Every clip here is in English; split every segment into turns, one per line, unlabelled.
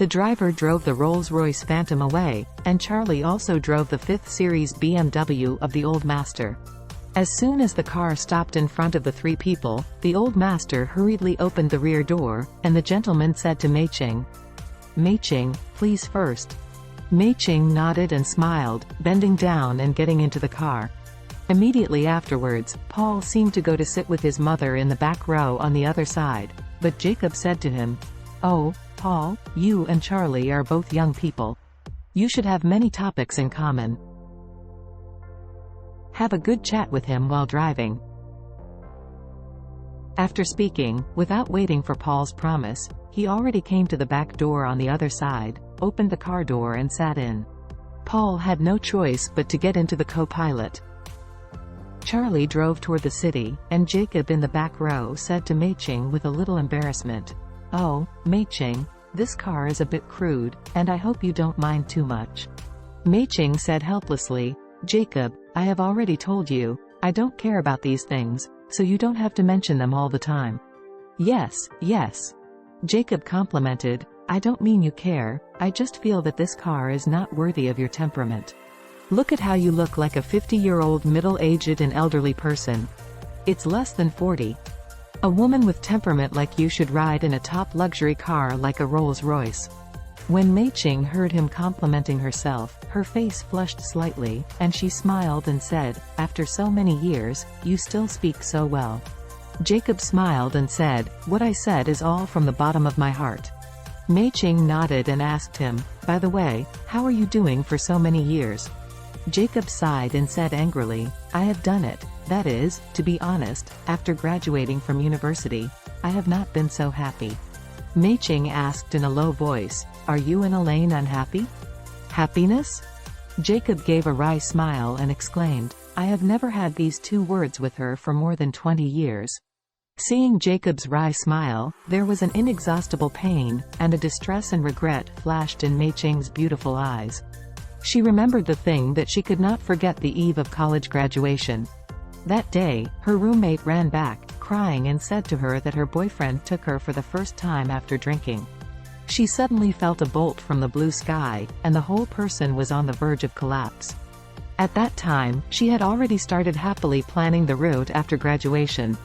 The driver drove the Rolls-Royce Phantom away, and Charlie also drove the 5th Series BMW of the Old Master. As soon as the car stopped in front of the three people, the Old Master hurriedly opened the rear door, and the gentleman said to Mei-Ching, "Mei-Ching, please first." Mei-Ching nodded and smiled, bending down and getting into the car. Immediately afterwards, Paul seemed to go to sit with his mother in the back row on the other side, but Jacob said to him, "Oh, Paul, you and Charlie are both young people. You should have many topics in common. Have a good chat with him while driving." After speaking, without waiting for Paul's promise, he already came to the back door on the other side, opened the car door and sat in. Paul had no choice but to get into the co-pilot. Charlie drove toward the city, and Jacob in the back row said to Mei-Ching with a little embarrassment, "Oh, Mei-Ching, this car is a bit crude, and I hope you don't mind too much." Mei-Ching said helplessly, "Jacob, I have already told you, I don't care about these things, so you don't have to mention them all the time." "Yes, yes." Jacob complimented, "I don't mean you care, I just feel that this car is not worthy of your temperament. Look at how you look like a 50-year-old middle-aged and elderly person. It's less than 40. A woman with temperament like you should ride in a top luxury car like a Rolls-Royce." When Mei-Ching heard him complimenting herself, her face flushed slightly, and she smiled and said, "After so many years, you still speak so well." Jacob smiled and said, "What I said is all from the bottom of my heart." Mei-Ching nodded and asked him, "By the way, how are you doing for so many years?" Jacob sighed and said angrily, "I have done it, that is, to be honest, after graduating from university, I have not been so happy." Mei-Ching asked in a low voice, "Are you and Elaine unhappy?" "Happiness?" Jacob gave a wry smile and exclaimed, "I have never had these two words with her for more than 20 years. Seeing Jacob's wry smile, there was an inexhaustible pain, and a distress and regret flashed in Mei-Ching's beautiful eyes. She remembered the thing that she could not forget the eve of college graduation. That day, her roommate ran back, crying and said to her that her boyfriend took her for the first time after drinking. She suddenly felt a bolt from the blue sky, and the whole person was on the verge of collapse. At that time, she had already started happily planning the route after graduation.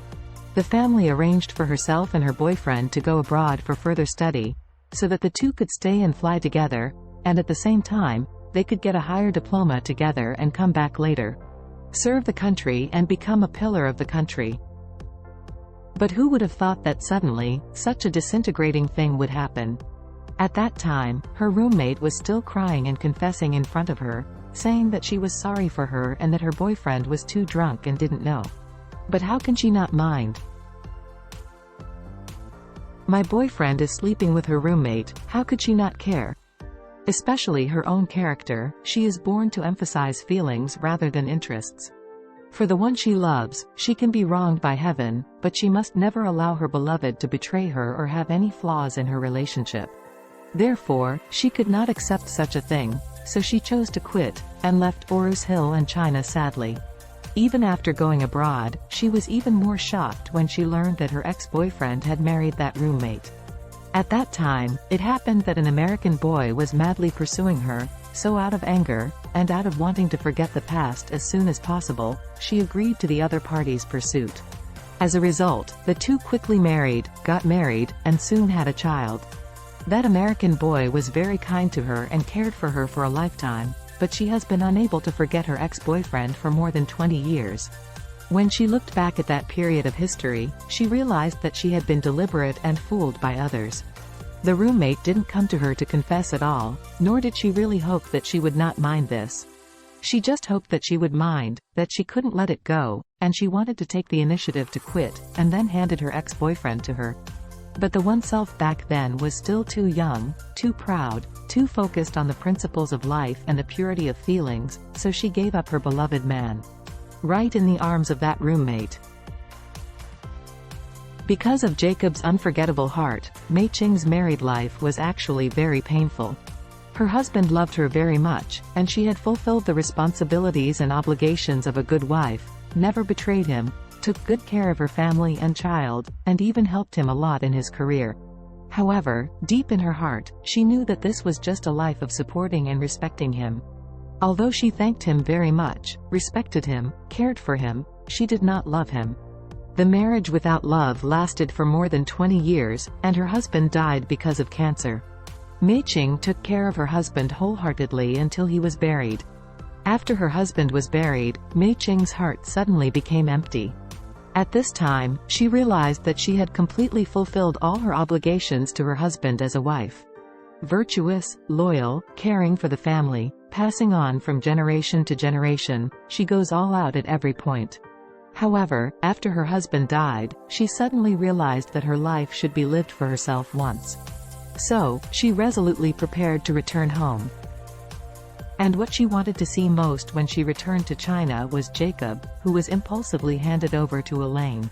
The family arranged for herself and her boyfriend to go abroad for further study, so that the two could stay and fly together, and at the same time, they could get a higher diploma together and come back later, serve the country and become a pillar of the country. But who would have thought that suddenly, such a disintegrating thing would happen? At that time, her roommate was still crying and confessing in front of her, saying that she was sorry for her and that her boyfriend was too drunk and didn't know. But how can she not mind? My boyfriend is sleeping with her roommate, how could she not care? Especially her own character, she is born to emphasize feelings rather than interests. For the one she loves, she can be wronged by heaven, but she must never allow her beloved to betray her or have any flaws in her relationship. Therefore, she could not accept such a thing, so she chose to quit, and left Orus Hill and China sadly. Even after going abroad, she was even more shocked when she learned that her ex-boyfriend had married that roommate. At that time, it happened that an American boy was madly pursuing her, so out of anger, and out of wanting to forget the past as soon as possible, she agreed to the other party's pursuit. As a result, the two quickly got married, and soon had a child. That American boy was very kind to her and cared for her for a lifetime, but she has been unable to forget her ex-boyfriend for more than 20 years. When she looked back at that period of history, she realized that she had been deliberate and fooled by others. The roommate didn't come to her to confess at all, nor did she really hope that she would not mind this. She just hoped that she would mind, that she couldn't let it go, and she wanted to take the initiative to quit, and then handed her ex-boyfriend to her. But the oneself back then was still too young, too proud, too focused on the principles of life and the purity of feelings, so she gave up her beloved man. Right in the arms of that roommate. Because of Jacob's unforgettable heart, Mei-Ching's married life was actually very painful. Her husband loved her very much, and she had fulfilled the responsibilities and obligations of a good wife, never betrayed him, took good care of her family and child, and even helped him a lot in his career. However, deep in her heart, she knew that this was just a life of supporting and respecting him. Although she thanked him very much, respected him, cared for him, she did not love him. The marriage without love lasted for more than 20 years, and her husband died because of cancer. Mei Qing took care of her husband wholeheartedly until he was buried. After her husband was buried, Mei Qing's heart suddenly became empty. At this time, she realized that she had completely fulfilled all her obligations to her husband as a wife. Virtuous, loyal, caring for the family, passing on from generation to generation, she goes all out at every point. However, after her husband died, she suddenly realized that her life should be lived for herself once. So, she resolutely prepared to return home. And what she wanted to see most when she returned to China was Jacob, who was impulsively handed over to Elaine.